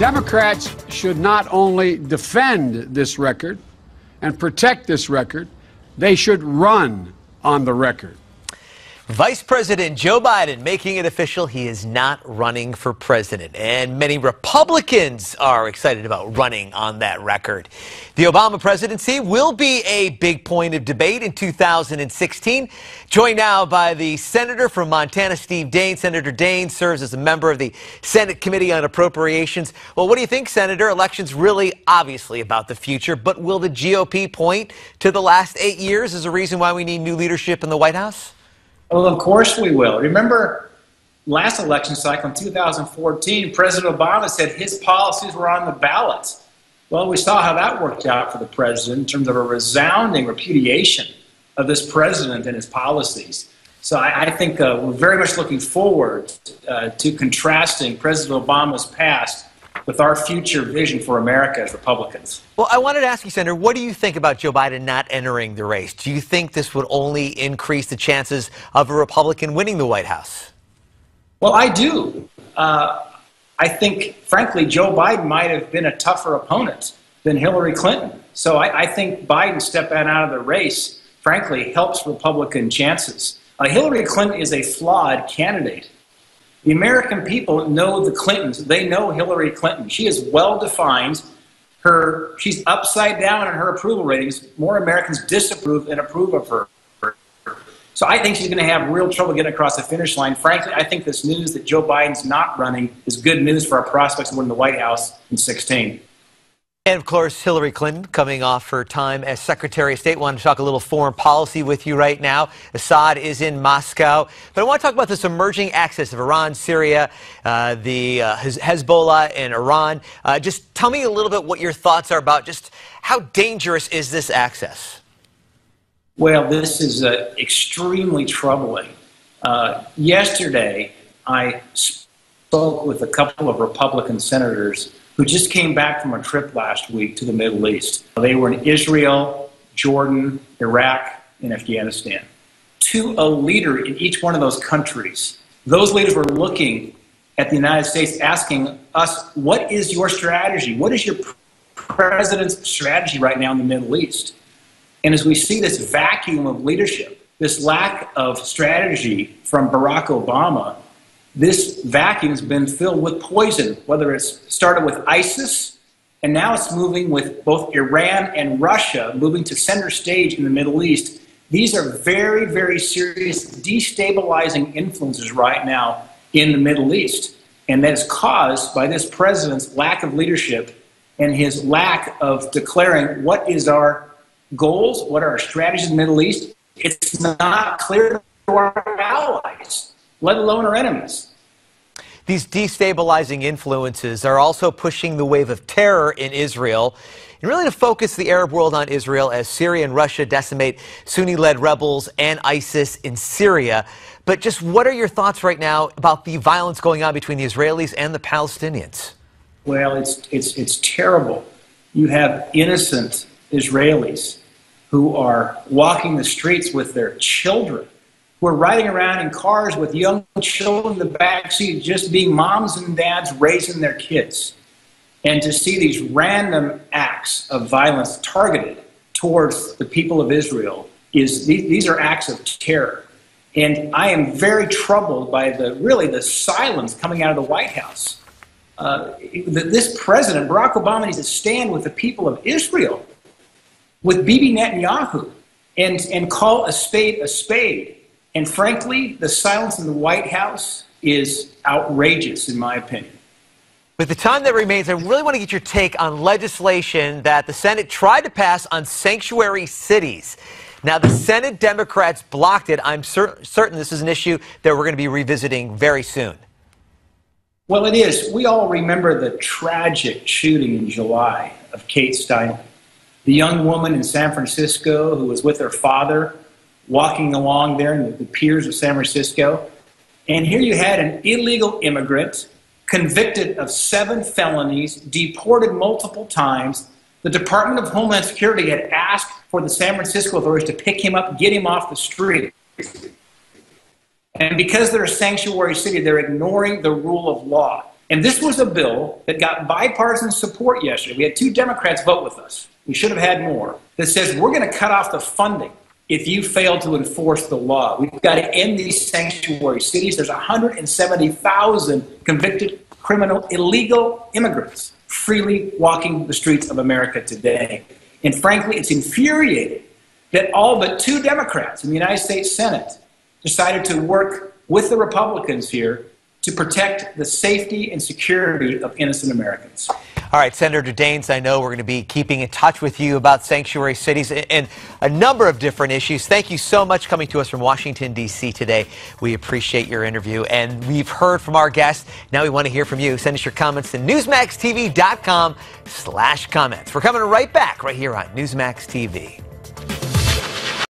Democrats should not only defend this record and protect this record, they should run on the record. Vice President Joe Biden making it official he is not running for president. And many Republicans are excited about running on that record. The Obama presidency will be a big point of debate in 2016. Joined now by the senator from Montana, Steve Daines. Senator Daines serves as a member of the Senate Committee on Appropriations. Well, what do you think, Senator? Elections really obviously about the future, but will the GOP point to the last 8 years as a reason why we need new leadership in the White House? Well, of course we will. Remember last election cycle in 2014, President Obama said his policies were on the ballot. Well, we saw how that worked out for the president in terms of a resounding repudiation of this president and his policies. So I think we're very much looking forward to contrasting President Obama's past with our future vision for America as Republicans. Well, I wanted to ask you, Senator, what do you think about Joe Biden not entering the race? Do you think this would only increase the chances of a Republican winning the White House? Well, I do. I think, frankly, Joe Biden might have been a tougher opponent than Hillary Clinton. So I think Biden stepping out of the race, frankly, helps Republican chances. Hillary Clinton is a flawed candidate. The American people know the Clintons. They know Hillary Clinton. She is well-defined. She's upside down in her approval ratings. More Americans disapprove than approve of her. So I think she's going to have real trouble getting across the finish line. Frankly, I think this news that Joe Biden's not running is good news for our prospects of winning the White House in 2016. And, of course, Hillary Clinton coming off her time as Secretary of State. Want to talk a little foreign policy with you right now. Assad is in Moscow. But I want to talk about this emerging axis of Iran, Syria, the Hezbollah, and Iran. Just tell me a little bit what your thoughts are about just how dangerous is this axis? Well, this is extremely troubling. Yesterday, I spoke with a couple of Republican senators who just came back from a trip last week to the Middle East. They were in Israel, Jordan, Iraq, and Afghanistan. To a leader in each one of those countries, those leaders were looking at the United States asking us, what is your strategy? What is your president's strategy right now in the Middle East? And as we see this vacuum of leadership, this lack of strategy from Barack Obama, this vacuum has been filled with poison, whether it's started with ISIS, and now it's moving with both Iran and Russia, moving to center stage in the Middle East. These are very, very serious destabilizing influences right now in the Middle East. And that is caused by this president's lack of leadership and his lack of declaring what is our goals, what are our strategies in the Middle East. It's not clear to our allies, let alone our enemies. These destabilizing influences are also pushing the wave of terror in Israel, and really to focus the Arab world on Israel as Syria and Russia decimate Sunni-led rebels and ISIS in Syria. But just what are your thoughts right now about the violence going on between the Israelis and the Palestinians? Well, it's terrible. You have innocent Israelis who are walking the streets with their children, who are riding around in cars with young children in the backseat, just being moms and dads raising their kids. And to see these random acts of violence targeted towards the people of Israel, these are acts of terror. And I am very troubled by the silence coming out of the White House. This president, Barack Obama, needs to stand with the people of Israel, with Bibi Netanyahu, and call a spade a spade. And frankly, the silence in the White House is outrageous, in my opinion. With the time that remains, I really want to get your take on legislation that the Senate tried to pass on sanctuary cities. Now, the Senate Democrats blocked it. I'm certain this is an issue that we're going to be revisiting very soon. Well, it is. We all remember the tragic shooting in July of Kate Steinle, the young woman in San Francisco who was with her father walking along there in the piers of San Francisco. And here you had an illegal immigrant convicted of 7 felonies, deported multiple times. The Department of Homeland Security had asked for the San Francisco authorities to pick him up, get him off the street. And because they're a sanctuary city, they're ignoring the rule of law. And this was a bill that got bipartisan support yesterday. We had 2 Democrats vote with us. We should have had more. That says we're going to cut off the funding if you fail to enforce the law. We've got to end these sanctuary cities. There's 170,000 convicted criminal illegal immigrants freely walking the streets of America today. And frankly, it's infuriating that all but 2 Democrats in the United States Senate decided to work with the Republicans here to protect the safety and security of innocent Americans. All right, Senator Daines, I know we're going to be keeping in touch with you about sanctuary cities and a number of different issues. Thank you so much coming to us from Washington, D.C. today. We appreciate your interview, and we've heard from our guests. Now we want to hear from you. Send us your comments to newsmaxtv.com/comments. We're coming right back right here on Newsmax TV.